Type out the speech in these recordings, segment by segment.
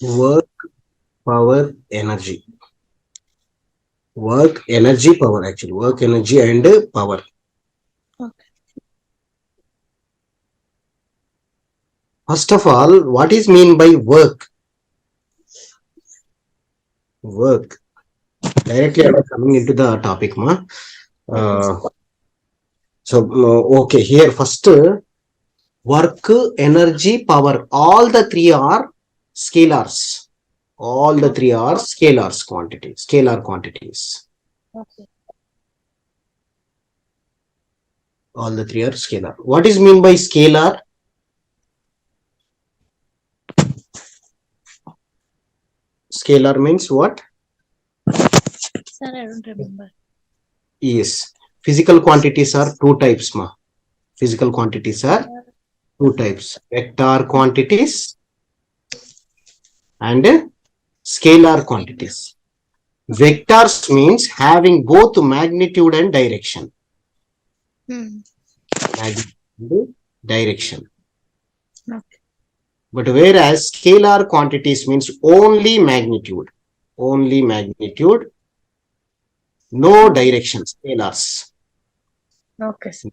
Work, power, energy. Work, energy, power actually. Work, energy and power. Okay. First of all, what is mean by work? Work. Directly I was coming into the topic, ma. Okay, sir. Okay, here first work, energy, power. All the three are scalars. All the three are scalars quantities, scalar quantities. Okay. All the three are scalar. What is mean by scalar? Scalar means what? Sir, I don't remember. Yes. Physical quantities are two types, ma. Physical quantities are two types. Vector quantities and scalar quantities. Vectors means having both magnitude and direction. Magnitude, direction. Okay. But whereas scalar quantities means only magnitude, no direction, scalars. Okay, sir.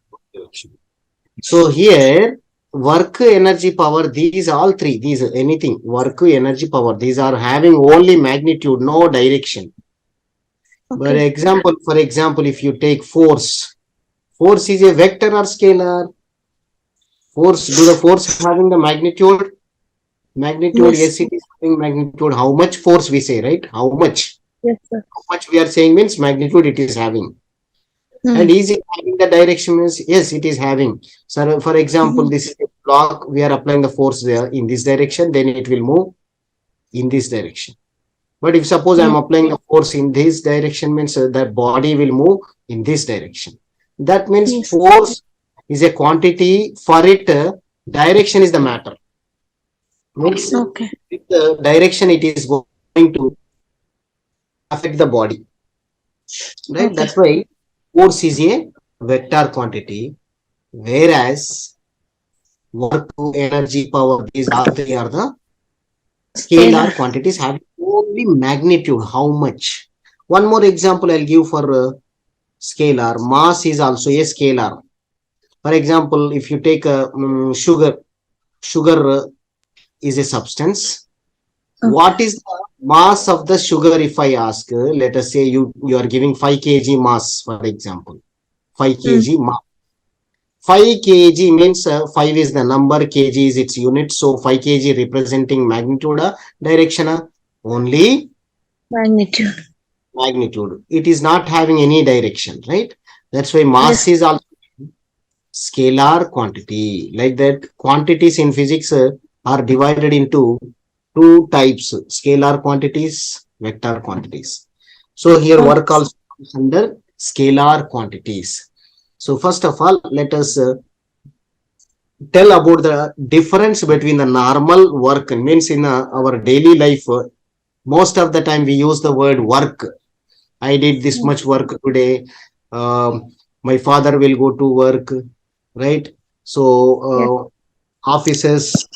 So here, work, energy, power, these all three, these anything, work, energy, power, these are having only magnitude, no direction. For Okay. example, if you take force, force is a vector or scalar. Force, do the force having the magnitude? Magnitude, Yes. yes, it is having magnitude. How much force we say, right? How much? Yes, sir. How much we are saying means magnitude it is having. And is it having the direction means yes, it is having. So, for example, this is a block, we are applying the force there in this direction, then it will move in this direction. But if suppose I am applying the force in this direction, means that body will move in this direction. That means Yes. force is a quantity. For it, direction is the matter. Means Okay. with the direction it is going to affect the body. Right? Okay. That's why force is a vector quantity, whereas work, energy, power, these all three are the Scalar. scalar quantities having only magnitude, how much. One more example I'll give for scalar. Mass is also a scalar. For example, if you take a sugar is a substance. Okay. What is the mass of the sugar if I ask? Let us say you are giving 5 kg mass, for example. 5 kg mass. 5 kg means 5 is the number, kg is its unit. So 5 kg representing magnitude, direction, only Magnitude. magnitude. It is not having any direction, right? That's why mass Yes. is also scalar quantity. Like that, quantities in physics are divided into two types: scalar quantities, vector quantities. So here work Okay. also comes under scalar quantities. So first of all, let us tell about the difference between the normal work. Means in our daily life, most of the time we use the word work. I did this much work today. My father will go to work, right? So Yes. offices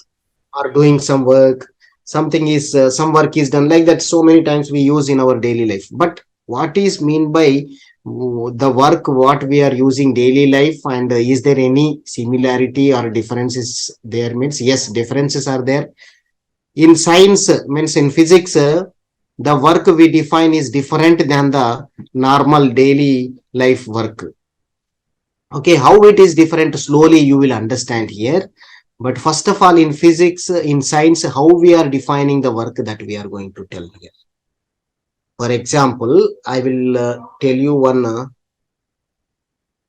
are doing some work. Something is some work is done, like that. So many times we use in our daily life. But what is mean by the work what we are using daily life, and is there any similarity or differences there? Means yes, differences are there. In science, means in physics, the work we define is different than the normal daily life work. Okay, how it is different, slowly you will understand here. But first of all, in physics, in science, how we are defining the work that we are going to tell here. For example, I will tell you one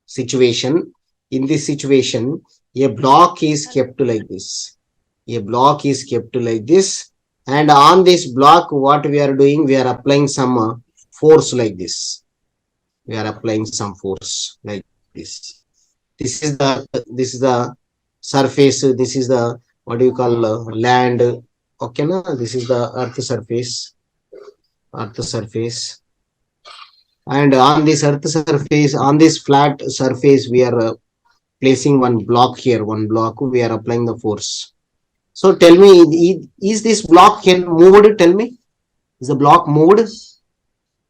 situation. In this situation, a block is kept like this. A block is kept like this. And on this block, what we are doing, we are applying some force like this. We are applying some force like this. This is the surface. This is the, what do you call, land. Okay, na? This is the earth surface. Earth surface. And on this earth surface, on this flat surface, we are placing one block here. One block, we are applying the force. So tell me, is this block can moved? Tell me, is the block moved?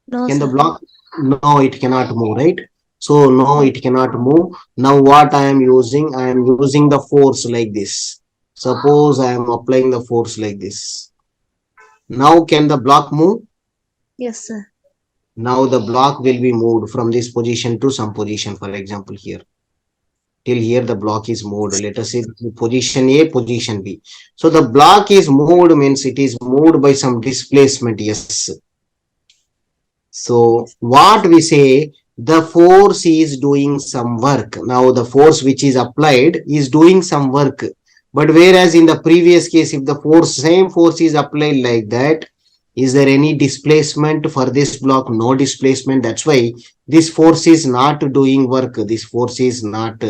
No, Can the sir. block? No, it cannot move, right? So no, it cannot move. Now what I am using? I am using the force like this. Suppose I am applying the force like this. Now can the block move? Yes, sir. Now the block will be moved from this position to some position. For example, here till here the block is moved. Let us say position A, position B. So the block is moved means it is moved by some displacement. Yes. So what we say, the force is doing some work. Now the force which is applied is doing some work. But whereas in the previous case, if the same force is applied like that, is there any displacement for this block? No displacement. That's why this force is not doing work. This force is not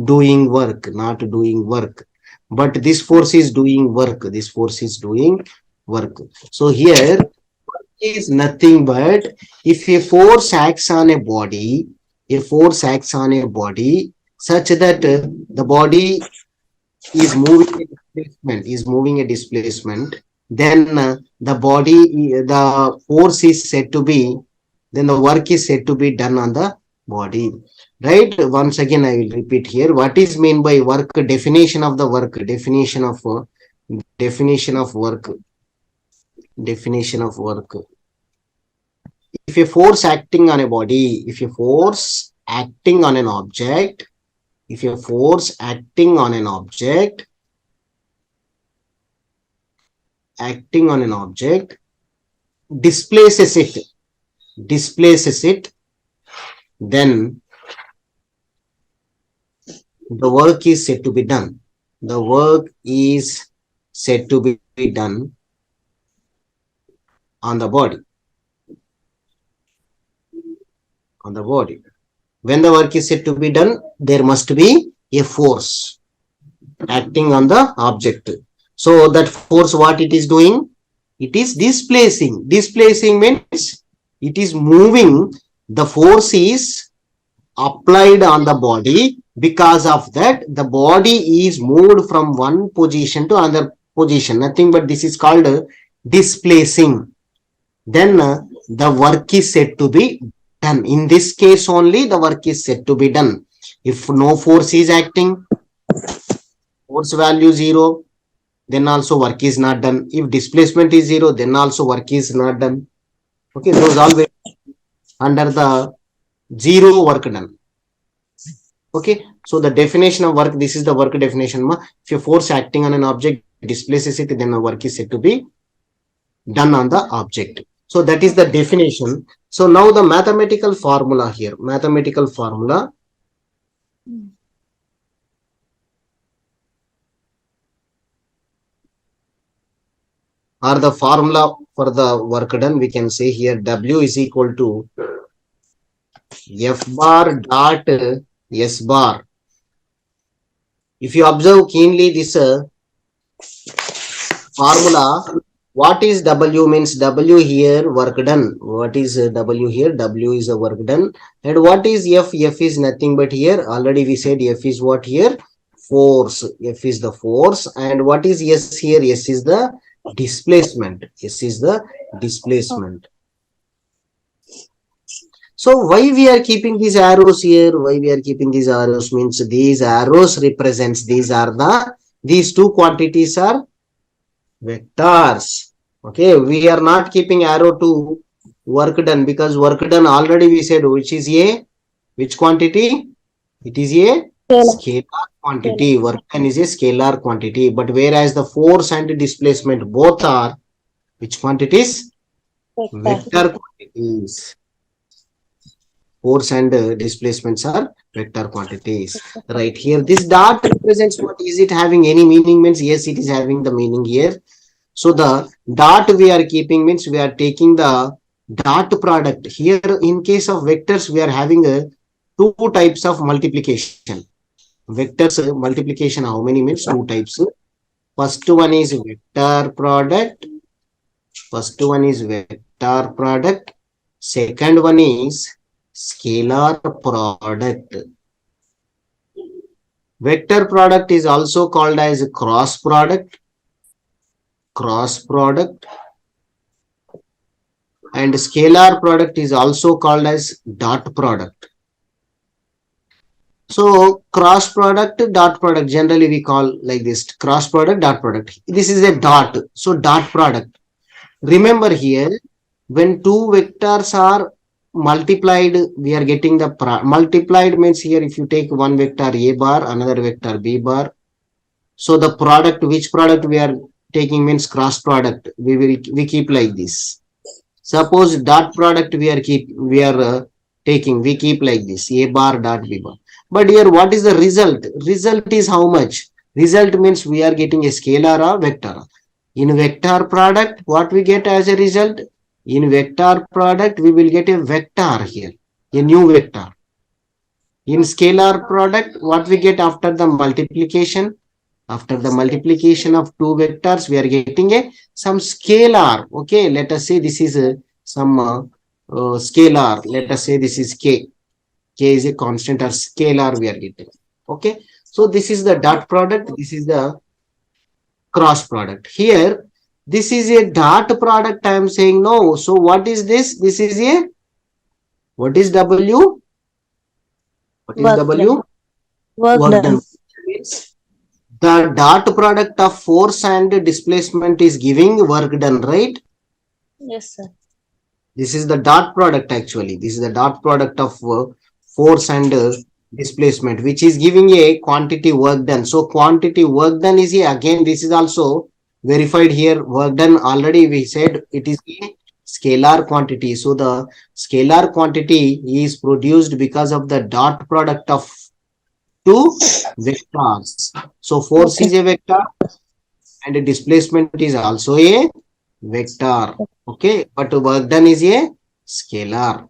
doing work, not doing work. But this force is doing work. This force is doing work. So here is nothing but if a force acts on a body, such that the body is moving a displacement, then the force is said to be, then the work is said to be done on the body. Right? Once again, I will repeat here. What is meant by work? Definition of the work. Definition of work. Definition of work. If a force acting on a body, if a force acting on an object, if a force acting on an object, displaces it, then the work is said to be done. The work is said to be done on the body. On the body. When the work is said to be done, there must be a force acting on the object. So that force, what it is doing? It is displacing. Displacing means it is moving. The force is applied on the body. Because of that, the body is moved from one position to another position. Nothing but this is called displacing. Then the work is said to be done. In this case only, the work is said to be done. If no force is acting, force value 0, then also work is not done. If displacement is 0, then also work is not done. Okay, those all will under the 0 work done. Okay, so the definition of work, this is the work definition. If a force acting on an object displaces it, then the work is said to be done on the object. So that is the definition. So now the mathematical formula here. Mathematical formula. Or the formula for the work done, we can say here W is equal to F bar dot S bar. If you observe keenly this formula, what is W means? W here work done. What is W here? W is a work done. And what is F? F is nothing but here. Already we said F is what here? Force. F is the force. And what is S here? S is the displacement. S is the displacement. So why we are keeping these arrows here? Why we are keeping these arrows means these arrows represents, these two quantities are vectors. Okay, we are not keeping arrow to work done because work done already we said which is a, which quantity? It is a scalar quantity. Work done is a scalar quantity. But whereas the force and displacement both are which quantities? Vector quantities. Force and displacements are vector quantities. Right here, this dot represents what? Is it having any meaning? Means yes, it is having the meaning here. So the dot we are keeping means we are taking the dot product. Here in case of vectors, we are having two types of multiplication. Vectors multiplication, how many means? Two types. First one is vector product. Second one is scalar product. Vector product is also called as cross product. cross product, and scalar product is also called as dot product. So cross product, dot product, generally we call like this, cross product, dot product. This is a dot, so dot product. Remember here, when two vectors are multiplied, we are getting the multiplied means here if you take one vector a bar, another vector b bar. So the product, which product we are taking means cross product. We keep like this. Suppose dot product we are taking, we keep like this, a bar dot b bar. But here what is the result? Result is how much? Result means we are getting a scalar or vector. In vector product, what we get as a result? In vector product, we will get a vector here, a new vector. In scalar product, what we get after the multiplication? After the multiplication of two vectors, we are getting a some scalar. Okay, let us say this is some scalar. Let us say this is k. K is a constant or scalar we are getting. Okay, so this is the dot product. This is the cross product. Here, this is a dot product. I am saying no. So what is this? This is a, what is W? What is Work W? done. Work Work done. done. Means the dot product of force and displacement is giving work done, right? Yes, sir. This is the dot product actually. This is the dot product of force and displacement, which is giving a quantity work done. So quantity work done is here. Again, this is also verified here. Work done already we said it is a scalar quantity. So the scalar quantity is produced because of the dot product of two vectors. So force is a vector and displacement is also a vector. Okay, but work done is a scalar.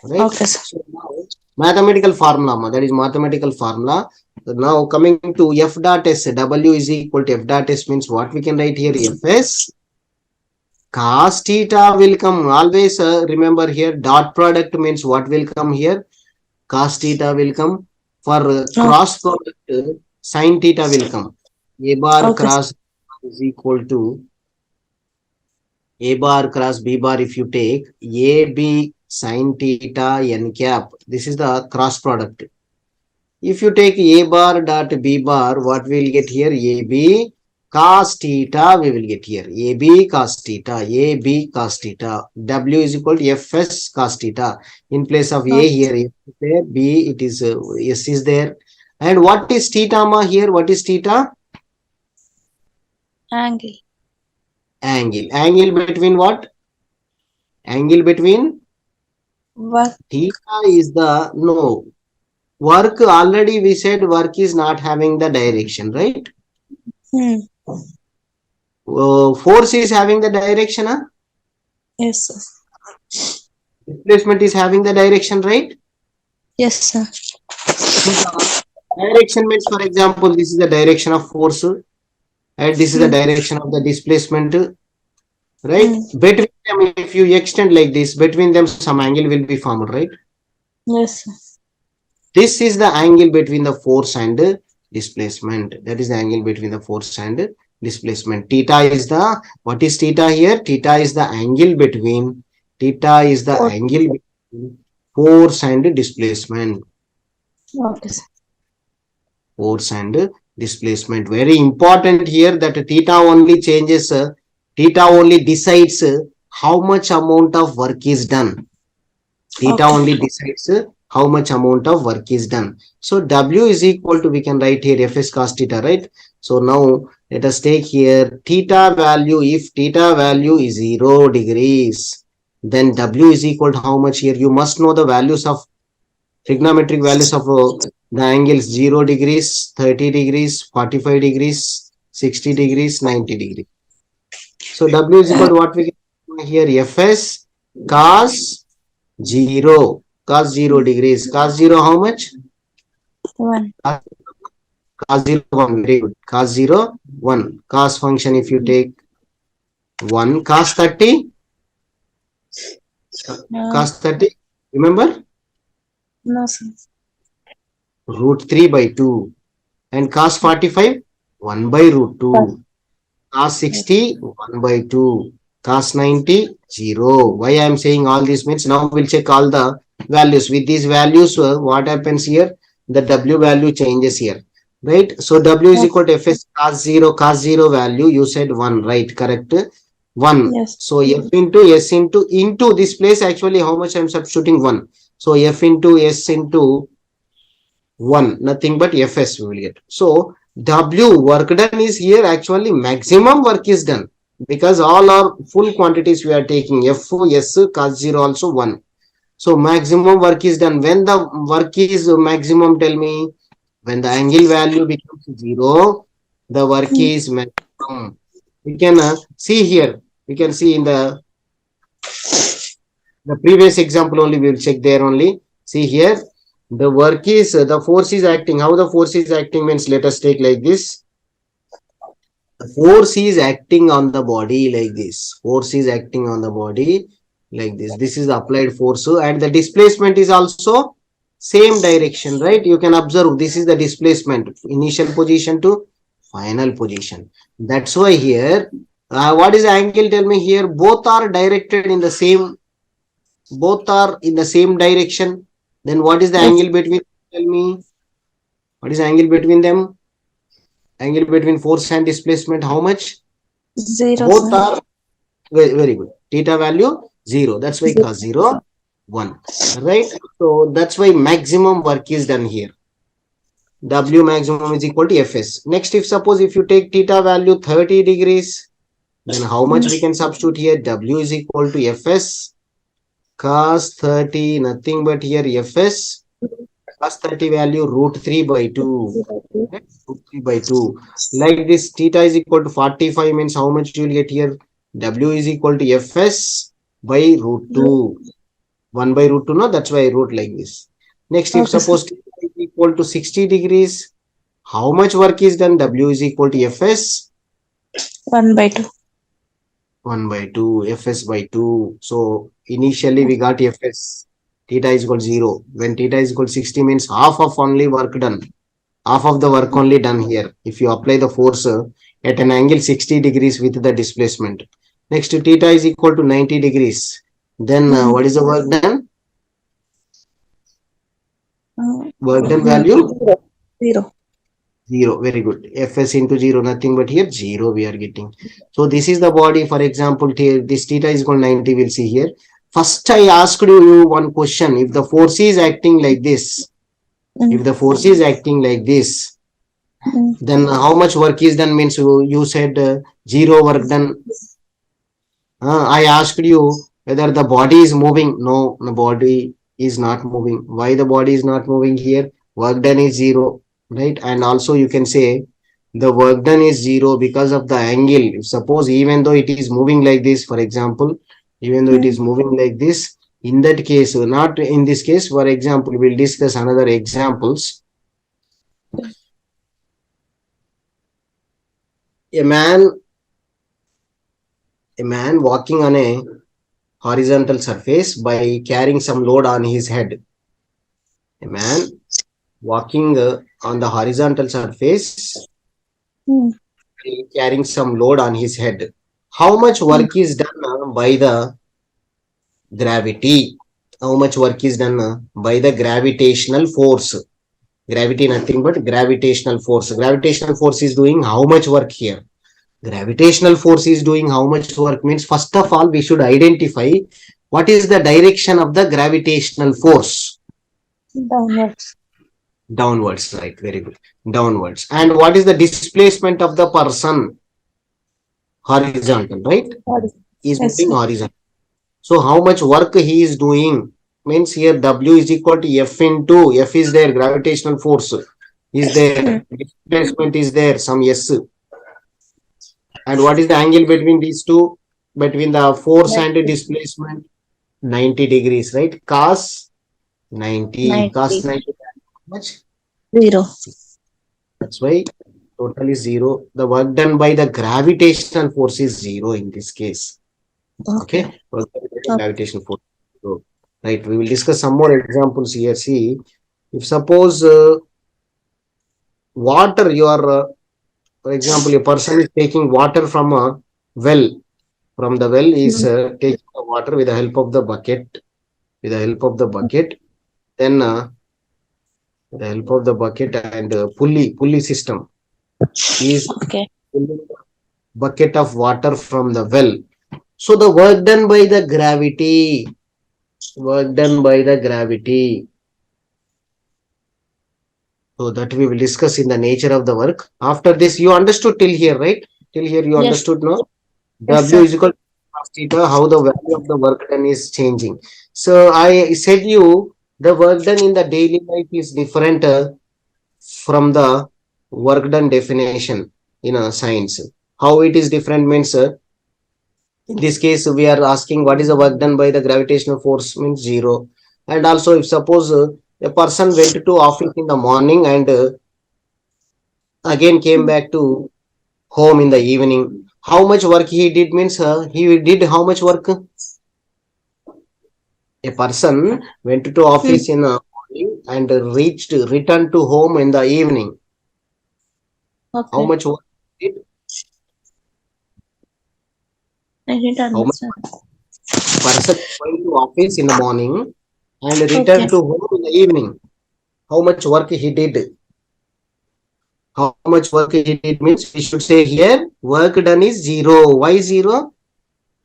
Right? Okay, sir. So now, mathematical formula, that is mathematical formula. So now coming to F dot S, W is equal to F dot S means what we can write here, Fs cos theta will come. Always remember here, dot product means what will come here, cos theta will come. For cross product, sin theta will come. A bar cross is equal to A bar cross B bar. If you take AB sin theta n cap, this is the cross product. If you take A bar dot B bar, what we will get here? AB cos theta we will get here. AB cos theta, AB cos theta. W is equal to Fs cos theta. In place of A here, F is there, B it is S is there. And what is theta ma here? What is theta? Angle. Angle. Angle between what? Angle between? Work. Theta is the, no. Work, already we said work is not having the direction, right? Force is having the direction, huh? Yes, sir. Displacement is having the direction, right? Yes, sir. Direction means, for example, this is the direction of force and this is the direction of the displacement, right? Between them, if you extend like this, between them some angle will be formed, right? Yes, sir. This is the angle between the force and displacement. That is the angle between the force and displacement. Theta is the, what is theta here? Theta is the angle between, theta is the angle between force and displacement. Okay, sir. Force and displacement. Very important here that theta only changes, theta only decides how much amount of work is done. Theta only decides how much amount of work is done. So W is equal to, we can write here Fs cos theta, right? So now let us take here theta value. If theta value is 0 degrees, then W is equal to how much here? You must know the values of trigonometric values of the angles: 0 degrees, 30 degrees, 45 degrees, 60 degrees, 90 degrees. So W is equal to what we get here? Fs cos 0. Cos 0 degrees. Cos 0 how much? 1. Cos 0 1. Very good. Cos 0 1. Cos function if you take 1. Cos 30. Cos 30. Remember? No, sir. Root 3 by 2. And cos 45? 1 by root 2. Cos 60, 1 by 2. Cos 90, 0. Why I am saying all this means now we'll check all the values. With these values, what happens here? The W value changes here. Right? So W is Okay. equal to Fs cos 0 value. You said 1, right? Correct? 1. Yes. So F into S into this place actually how much I am substituting 1. So F into S into 1, nothing but Fs we will get. So W work done is here actually maximum work is done because all our full quantities we are taking F, S, cos 0 also 1. So maximum work is done. When the work is maximum, tell me, when the angle value becomes 0, the work Mm. is maximum. We can see here, we can see in the previous example only, we will check there only. See here, the work is, the force is acting. How the force is acting means, let us take like this. The force is acting on the body like this. Force is acting on the body like this. This is the applied force and the displacement is also same direction, right? You can observe this is the displacement, initial position to final position. That's why here, what is the angle? Tell me here, both are directed in the same, both are in the same direction. Then what is the Yes. angle between? Tell me, what is the angle between them? Angle between force and displacement, how much? 0, Both sir. are very good. Theta value 0. That's why 0. cos 0, 1. Right? So that's why maximum work is done here. W maximum is equal to Fs. Next, if suppose if you take theta value 30 degrees, then how much we can substitute here? W is equal to Fs cos 30, nothing but here Fs cos 30 value root 3 by 2. Root 3 by 2. Like this, theta is equal to 45 means how much you will get here? W is equal to Fs by root 2. 1 by root 2, no? That's why I wrote like this. Next, if Okay, sir. suppose theta is equal to 60 degrees, how much work is done? W is equal to Fs 1 by 2. 1 by 2, Fs by 2. So initially we got Fs. Theta is equal to 0. When theta is equal to 60 means half of only work done. Half of the work only done here. If you apply the force at an angle 60 degrees with the displacement. Next, theta is equal to 90 degrees. Then what is the work done? Work done value? 0. 0. Very good. Fs into 0, nothing but here 0 we are getting. So this is the body. For example, this theta is equal to 90. We'll see here. First, I asked you one question. If the force is acting like this, if the force is acting like this, then how much work is done means you said 0 work done. I asked you whether the body is moving. No, the body is not moving. Why the body is not moving here? Work done is 0, right? And also you can say the work done is 0 because of the angle. Suppose even though it is moving like this, for example, even though it is moving like this, in that case, not in this case, for example, we'll discuss another examples. A man walking on a horizontal surface by carrying some load on his head. A man walking on the horizontal surface carrying some load on his head. How much work is done by the gravity? How much work is done by the gravitational force? Gravity nothing but gravitational force. Gravitational force is doing how much work here? Gravitational force is doing how much work means first of all we should identify what is the direction of the gravitational force. Downwards. Downwards, right? Very good. Downwards. And what is the displacement of the person? Horizontal, right? He is Yes, moving sir. horizontal. So how much work he is doing means here W is equal to F into F is there, gravitational force is there, displacement is there, some S. And what is the angle between these two? Between the force and the displacement? 90 degrees, right? Cos 90. Cos 90. 90, how much? 0. That's why total is 0. The work done by the gravitational force is 0 in this case. Okay. Okay? Gravitational force. So, right. We will discuss some more examples here. See, if suppose water, you are For example, a person is taking water from a well. From the well is taking the water with the help of the bucket. With the help of the bucket, then with the help of the bucket and pulley system is Okay. pulling the bucket of water from the well. So the work done by the gravity, work done by the gravity. So that we will discuss in the nature of the work. After this, you understood till here, right? Till here you Yes. understood now? Yes, W sir. is equal to cos theta, how the value of the work done is changing. So I said you the work done in the daily life is different from the work done definition in science. How it is different means in this case we are asking what is the work done by the gravitational force means zero. And also if suppose a person went to office in the morning and again came back to home in the evening. How much work he did means he did how much work? A person went to office in the morning and returned to home in the evening. How Okay. much work he did? I didn't How much understand. a person going to office in the morning and Okay. return to home in the evening? How much work he did? How much work he did means we should say here work done is zero. Why zero?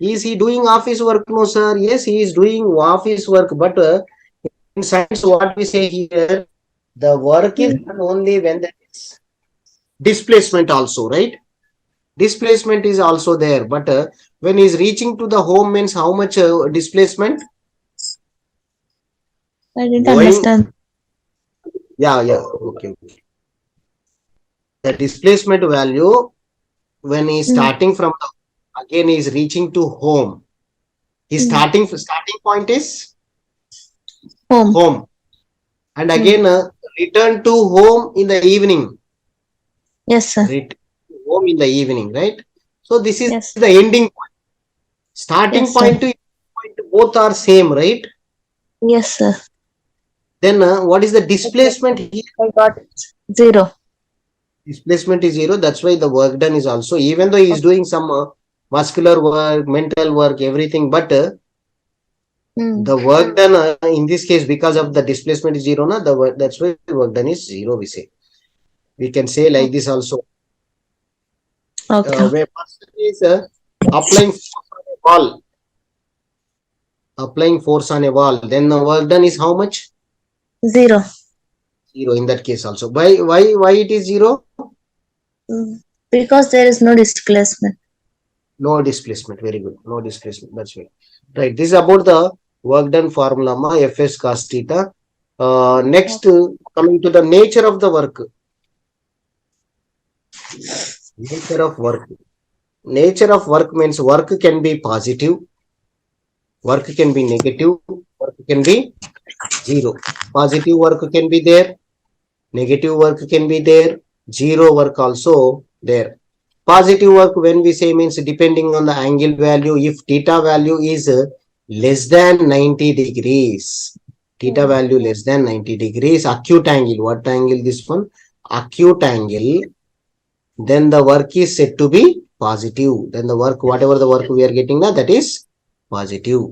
Is he doing office work? No, sir. Yes, he is doing office work, but in science, what we say here, the work is done only when there is displacement also, right? Displacement is also there, but when he's reaching to the home means how much displacement? I didn't Going, understand. yeah, okay. The displacement value when he's starting from the, again he's reaching to home. His starting point is Home. home, and again return to home in the evening. Yes, sir. Return to home in the evening, right? So this is Yes. the ending point. Starting Yes, point sir. to ending point both are same, right? Yes, sir. Then what is the displacement here? I got it. Zero. Displacement is zero. That's why the work done is also, even though he is doing some muscular work, mental work, everything, but the work done in this case because of the displacement is zero, na, the work, that's why the work done is zero. We say we can say like this also. Okay. Where person is applying force on a wall, applying force on a wall, then the work done is how much? Zero. Zero in that case also. Why it is zero? Because there is no displacement. No displacement. Very good. No displacement. That's right. Right. This is about the work done formula, Fs cos theta. Next, coming to the nature of the work. Nature of work. Nature of work means work can be positive, work can be negative, work can be zero. Positive work can be there, negative work can be there, zero work also there. Positive work when we say means depending on the angle value, if theta value is less than 90 degrees, theta value less than 90 degrees, acute angle, what angle this one? Acute angle, then the work is said to be positive. Then the work, whatever the work we are getting, that is positive.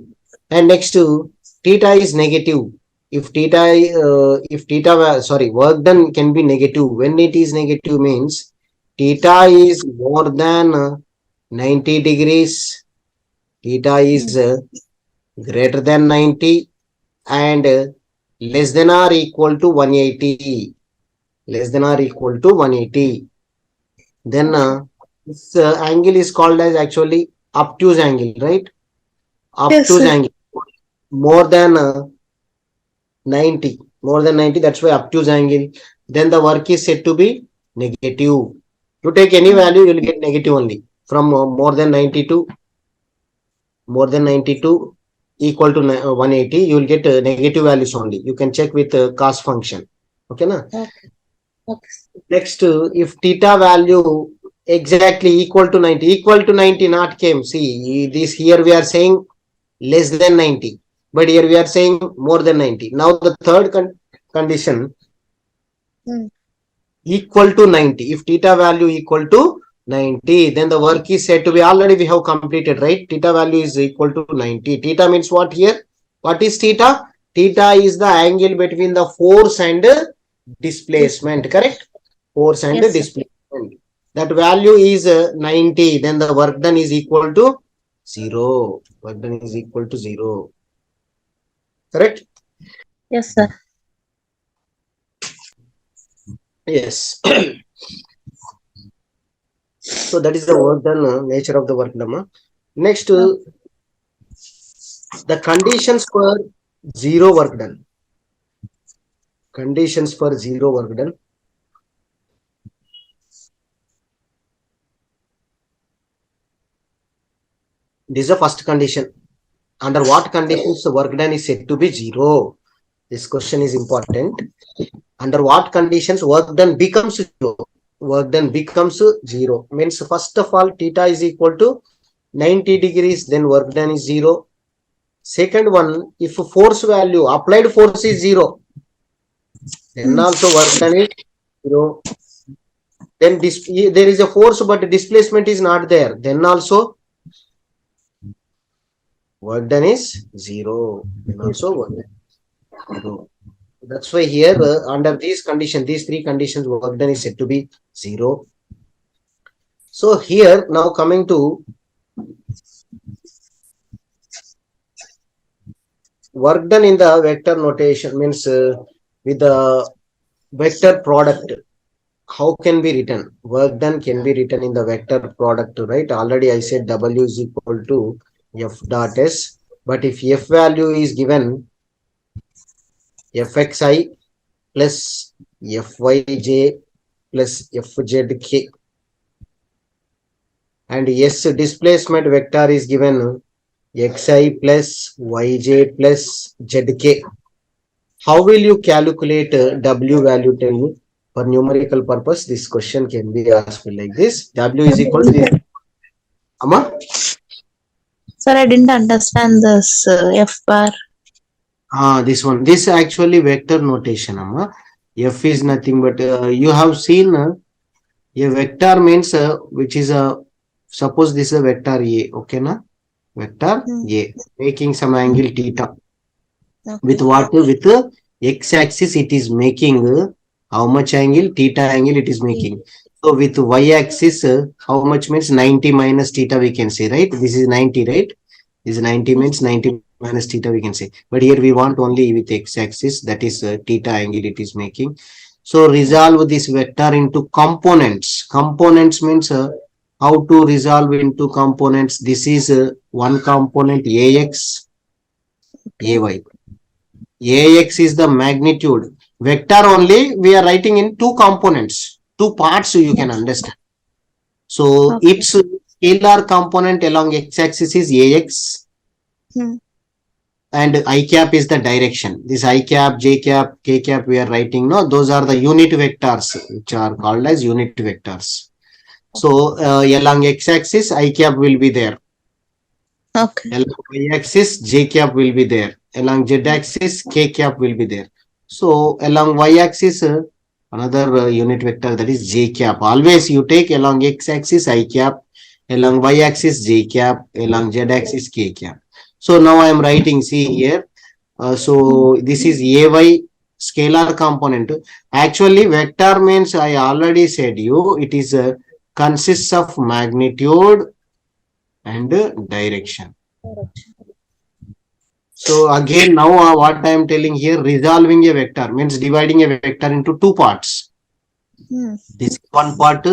And next to theta is negative. If work done can be negative. When it is negative means theta is more than 90 degrees, theta is greater than 90 and less than or equal to 180. Less than or equal to 180. Then this angle is called as actually obtuse angle, right? Yes, Obtuse sir. angle more than 90, more than 90. That's why obtuse angle. Then the work is said to be negative. You take any value, you will get negative only. From more than 90 to equal to 180, you will get negative values only. You can check with cos function. Okay, na? Okay. Okay. Next, if theta value exactly equal to 90 not came. See, this here we are saying less than 90, but here we are saying more than 90. Now the third condition, equal to 90. If theta value equal to 90, then the work is said to be, already we have completed, right? Theta value is equal to 90. Theta means what here? What is theta? Theta is the angle between the force and displacement, correct? Force and Yes, sir. displacement. That value is 90. Then the work done is equal to 0. Work done is equal to 0. Correct? Yes, sir. Yes. So that is the work done, nature of the work done. Next, the conditions for zero work done. Conditions for zero work done. This is the first condition. Under what conditions the work done is said to be zero? This question is important. Under what conditions work done becomes zero? Work done becomes zero. Means first of all, theta is equal to 90 degrees, then work done is zero. Second one, if force value, applied force is zero, then also work done is zero. Then this, there is a force but displacement is not there, then also work done is zero. Then also work done is zero. That's why here under these conditions, these three conditions, work done is said to be zero. So here now coming to work done in the vector notation, means with the vector product, how can be written? Work done can be written in the vector product, right? Already I said W is equal to F dot S. But if F value is given Fxi plus Fyj plus Fzk, and S displacement vector is given Xi plus Yj plus Zk. How will you calculate W value? Tell me. For numerical purpose, this question can be asked like this. W is equal to this. Amma? Sir, I didn't understand this F bar. This one. This actually vector notation, Amma. F is nothing but you have seen a vector means which is a, suppose this is a vector A, okay na? Vector A making some angle theta. Okay. With what? With x-axis it is making how much angle? Theta angle it is making. So with y-axis how much means 90 minus theta we can say, right? This is 90, right? This is 90 means 90 minus theta we can say. But here we want only with x-axis, that is theta angle it is making. So resolve this vector into components. Components means how to resolve into components. This is one component AX, AY. AX is the magnitude. Vector only we are writing in two components, two parts you can understand. So its scalar component along x-axis is AX and I cap is the direction. This I cap, J cap, K cap we are writing. No, those are the unit vectors which are called as unit vectors. So along x-axis I cap will be there. Okay. Along y-axis J cap will be there. Along z-axis K cap will be there. So along y-axis another unit vector, that is J cap. Always you take along x-axis I cap, along y-axis J cap, along z-axis K cap. So now I am writing, see here. So this is AY scalar component. Actually vector means I already said you, it is consists of magnitude and direction. So again now what I am telling here, resolving a vector means dividing a vector into two parts. This is one part,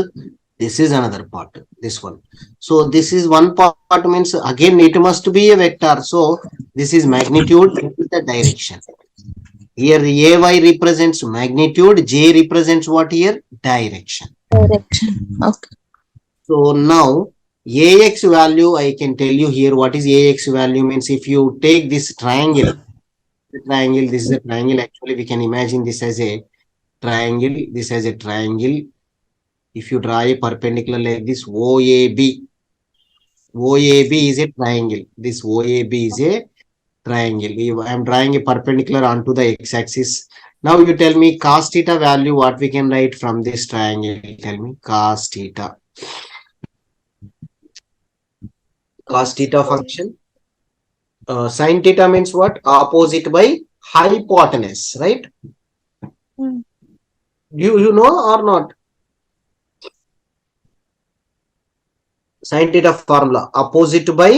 this is another part, this one. So this is one part means again it must be a vector. So this is magnitude, this is the direction. Here AY represents magnitude, J represents what here? Direction. Direction. Okay. So now AX value, I can tell you here what is AX value means. If you take this triangle, this is a triangle. Actually, we can imagine this as a triangle, this as a triangle. If you draw a perpendicular like this, OAB is a triangle. This OAB is a triangle. I am drawing a perpendicular onto the x-axis. Now you tell me cos theta value, what we can write from this triangle. Tell me cos theta. Cos theta function. Sin theta means what? Opposite by hypotenuse, right? Hmm. You know or not? Sin theta formula, opposite by,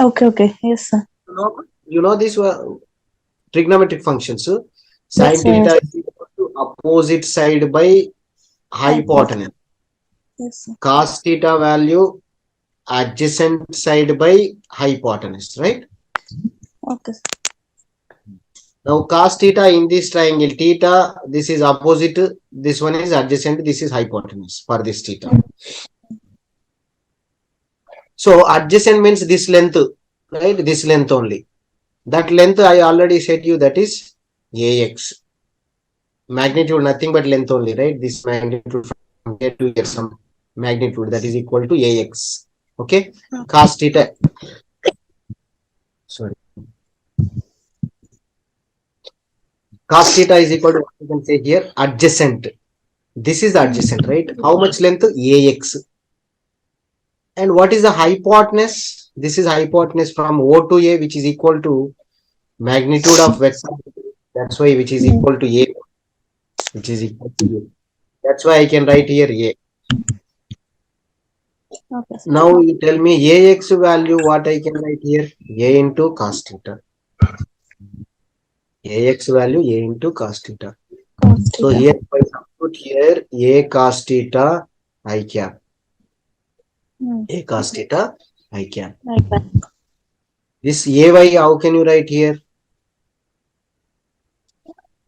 Okay. Yes, sir. you know this trigonometric functions. Yes, Sin sir. theta is equal to opposite side by hypotenuse. Yes, sir. Cos theta value adjacent side by hypotenuse, right? Okay, sir. Now cos theta in this triangle, theta, this is opposite, this one is adjacent, this is hypotenuse for this theta. So adjacent means this length, right? This length only. That length I already said you, that is AX. Magnitude nothing but length only, right? This magnitude from here to here, some magnitude that is equal to AX. Okay? Cos theta. Sorry. Cos theta is equal to what you can say here? Adjacent. This is the adjacent, right? How much length? AX. And what is the hypotenuse? This is hypotenuse from O to A, which is equal to magnitude of vector. That's why which is equal to A, which is equal to A. That's why I can write here A. Okay, sir. Now you tell me AX value, what I can write here? A into cos theta. AX value A into cos theta. Cos So theta. here if I put here A cos theta I cap. A cos theta I cap. Right. This AY, how can you write here?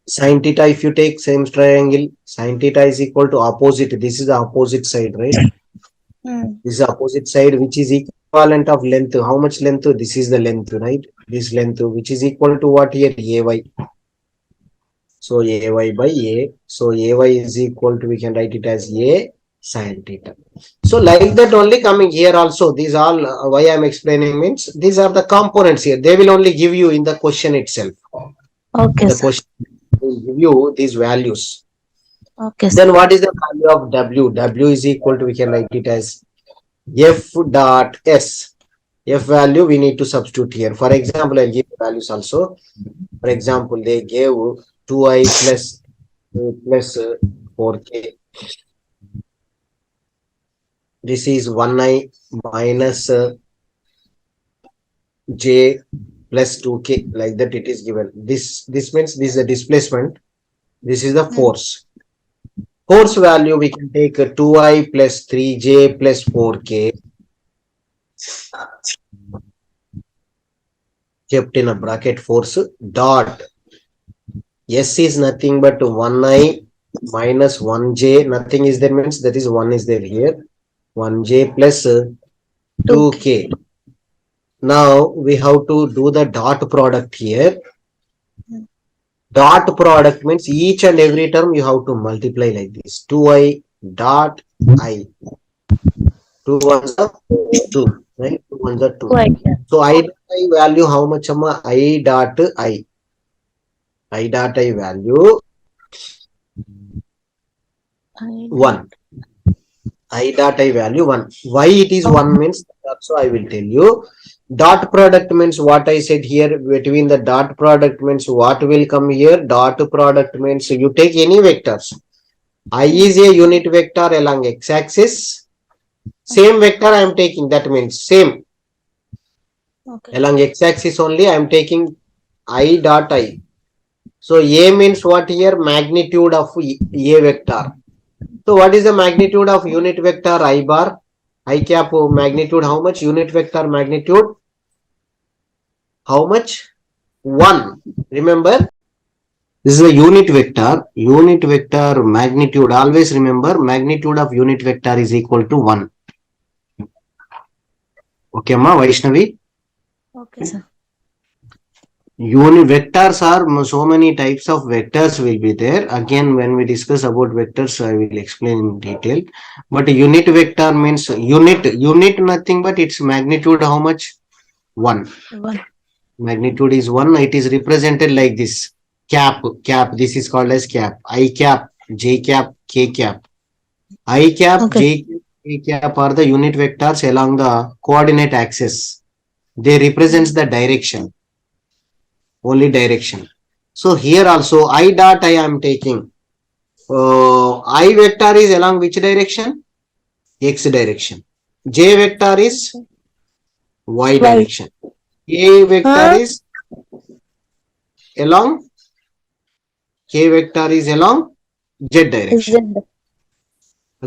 Sin theta, if you take same triangle, sin theta is equal to opposite. This is the opposite side, right? This is the opposite side, which is equivalent of length. How much length? This is the length, right? This length, which is equal to what here? AY. So AY by A. So AY is equal to, we can write it as A sin theta. So like that only coming here also. These all, why I am explaining means, these are the components here. They will only give you in the question itself. Okay, The sir. question will give you these values. Okay, sir. Then what is the value of W? W is equal to, we can write it as F dot S. F value we need to substitute here. For example, I'll give values also. For example, they gave 2i plus 4k. This is 1i minus j plus 2k, like that it is given. This means this is a displacement. This is the force. Force value we can take 2i plus 3j plus 4k, kept in a bracket, force dot S is nothing but 1i minus 1j, nothing is there means that is 1 is there here, 1j plus 2k. Now we have to do the dot product here. Dot product means each and every term you have to multiply like this. 2i dot I. 2 ones are 2, right? 2 ones are 2. Right. So I dot I value how much? I dot I. I dot I value 1. I dot I value 1. Why it is 1 means, also I will tell you. Dot product means what I said here, between the dot product means what will come here. Dot product means you take any vectors. I is a unit vector along x-axis. Same vector I am taking, that means same. Okay. Along x-axis only I am taking I dot I. So A means what here? Magnitude of A vector. So what is the magnitude of unit vector I bar? I cap magnitude how much? Unit vector magnitude how much? 1. Remember, this is a unit vector. Unit vector magnitude, always remember, magnitude of unit vector is equal to 1. Okay, ma Vaishnavi? Okay, sir. Unit vectors are so many types of vectors will be there. Again, when we discuss about vectors, I will explain in detail. But unit vector means unit nothing but its magnitude how much? 1. 1. Magnitude is 1. It is represented like this. cap. This is called as cap. I cap, J cap, K cap. I cap, Okay. J cap, K cap are the unit vectors along the coordinate axis. They represents the direction, only direction. So here also I dot I am taking. I vector is along which direction? X direction. J vector is Y direction. K vector Huh? is along, K vector is along Z Is direction. it?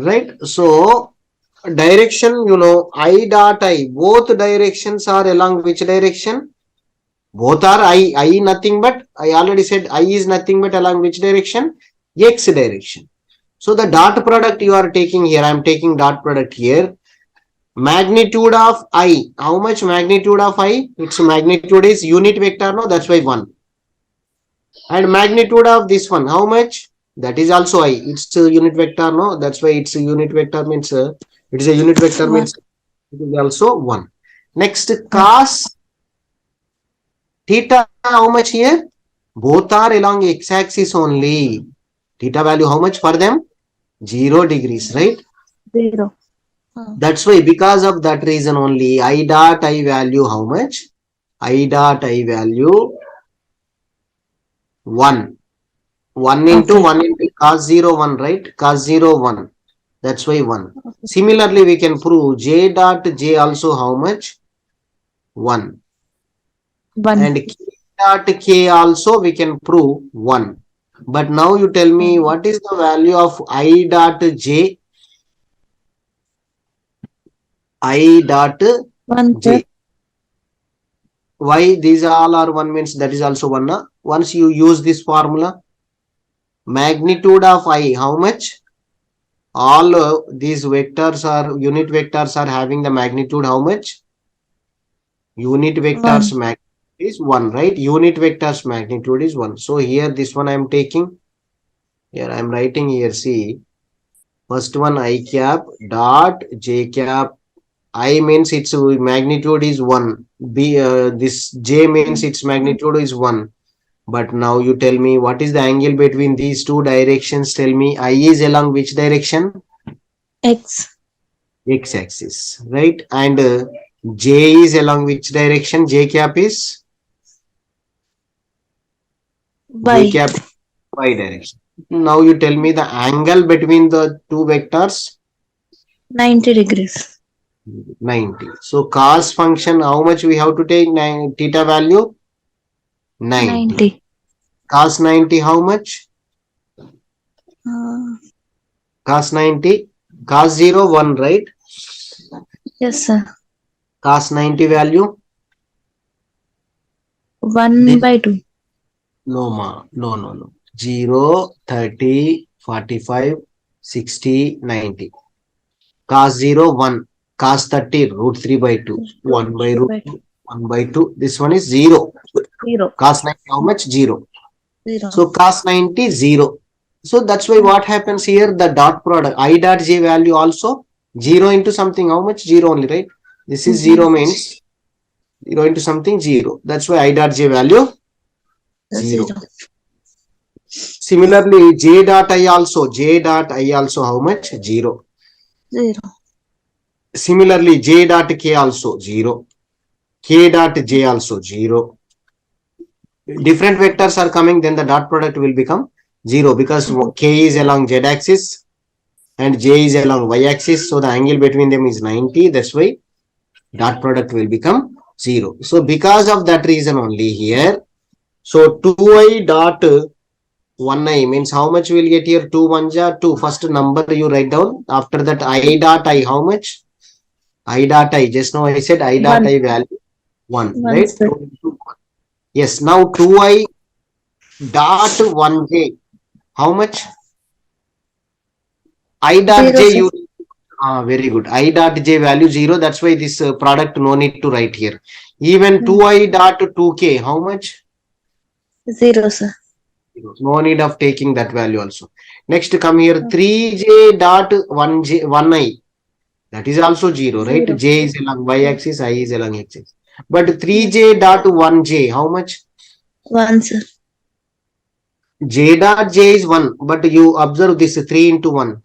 Right? So direction, you know, I dot I, both directions are along which direction? Both are I nothing but, I already said I is nothing but along which direction? X direction. So the dot product you are taking here, I am taking dot product here. Magnitude of I, how much magnitude of I? Its magnitude is unit vector, no, that's why 1. And magnitude of this one, how much? That is also I. It's a unit vector, no, that's why it's a unit vector means, it is a unit vector One. means it is also 1. Next, cos theta, how much here? Both are along x-axis only. Theta value, how much for them? 0 degrees, right? 0. That's why, because of that reason only, I dot I value how much? I dot I value 1. 1 into Okay. 1 into cos 0, 1, right? Cos 0, 1. That's why 1. Similarly, we can prove J dot J also how much? 1. 1. And K dot K also we can prove 1. But now you tell me what is the value of I dot J? I dot 1, sir. J. Why these all are 1 means that is also 1. Na? Once you use this formula, magnitude of I, how much? All these vectors are, unit vectors are having the magnitude how much? Unit vectors 1. magnitude is 1, right? Unit vectors magnitude is 1. So here this one I am taking. Here I am writing here, see. First one I cap dot J cap. I means its magnitude is 1. This J means its magnitude is 1. But now you tell me what is the angle between these two directions? Tell me I is along which direction? X. X axis, right? And J is along which direction? J cap is? J Y. cap Y direction. Now you tell me the angle between the two vectors? 90 degrees. 90. So cos function, how much we have to take? Theta value? 90. 90. Cos 90, how much? Cos 90? Cos 0, 1, right? Yes, sir. Cos 90 value? 1 by 2. No, ma. No. 0, 30, 45, 60, 90. Cos 0, 1. Cos 30, root 3 by 2. 1 by root 2. 1 by 2. This one is 0. 0. Cos 90, how much? 0. 0. So cos 90, 0. So that's why what happens here, the dot product, I dot J value also 0 into something, how much? 0 only, right? This is 0 means 0 into something, 0. That's why I dot J value 0. Similarly, J dot I also how much? 0. 0. Similarly, J dot K also 0. K dot J also 0. Different vectors are coming, then the dot product will become 0 because K is along Z axis and J is along Y axis. So the angle between them is 90. That's why dot product will become 0. So because of that reason only here, so 2I dot 1I means how much we will get here? 2 1 ja 2. First number you write down. After that I dot I, how much? I dot I, just now I said I dot I value 1, right? Sir. Yes, now 2I dot 1J, how much? I dot 0, J, sir. you, very good. I dot J value 0. That's why this product no need to write here. Even 2I dot 2K, how much? 0, sir. No need of taking that value also. Next come here 3J dot 1J 1I. That is also 0, right? 0. J is along Y axis, I is along X axis. But 3J dot 1J, how much? 1, sir. J dot J is 1, but you observe this 3 into 1.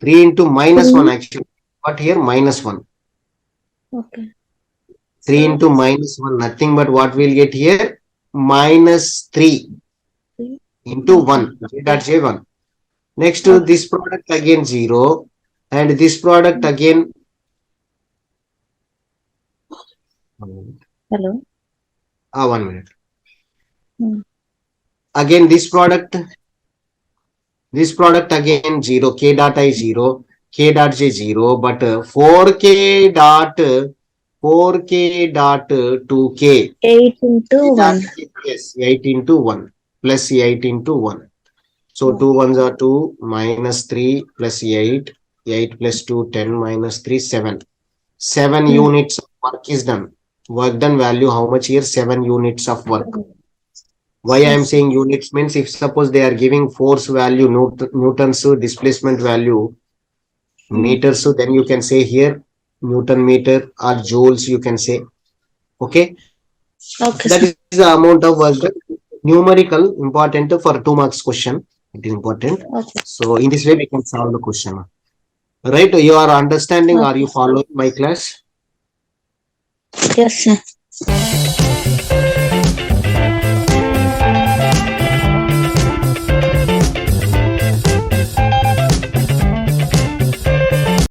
3 into minus 1 3. actually, but here minus 1. Okay. 3 So into minus 1, nothing but what we'll get here? Minus 3 3. into Okay. 1. J dot J 1. Next to Okay. this product again 0, and this product again. Hello. 1 minute. Hmm. Again this product again 0, k dot I 0, k dot j 0, but 4k dot 2k. 8 into 1. Yes, 8 into 1 plus 8 into 1. So Oh. 2 ones are 2 minus 3 plus 8. 8 plus 2, 10 minus 3, 7. 7 Hmm. units of work is done. Work done value, how much here? 7 units of work. Why I am Yes. saying units means if suppose they are giving force value, newtons, displacement value, Hmm. meters, so then you can say here Newton meter or joules you can say. Okay, Okay, that sir. is the amount of work done. Numerical important for 2 marks question. It is important. Okay. So in this way we can solve the question. Right? You are understanding? Are Okay. you following my class? Yes, sir.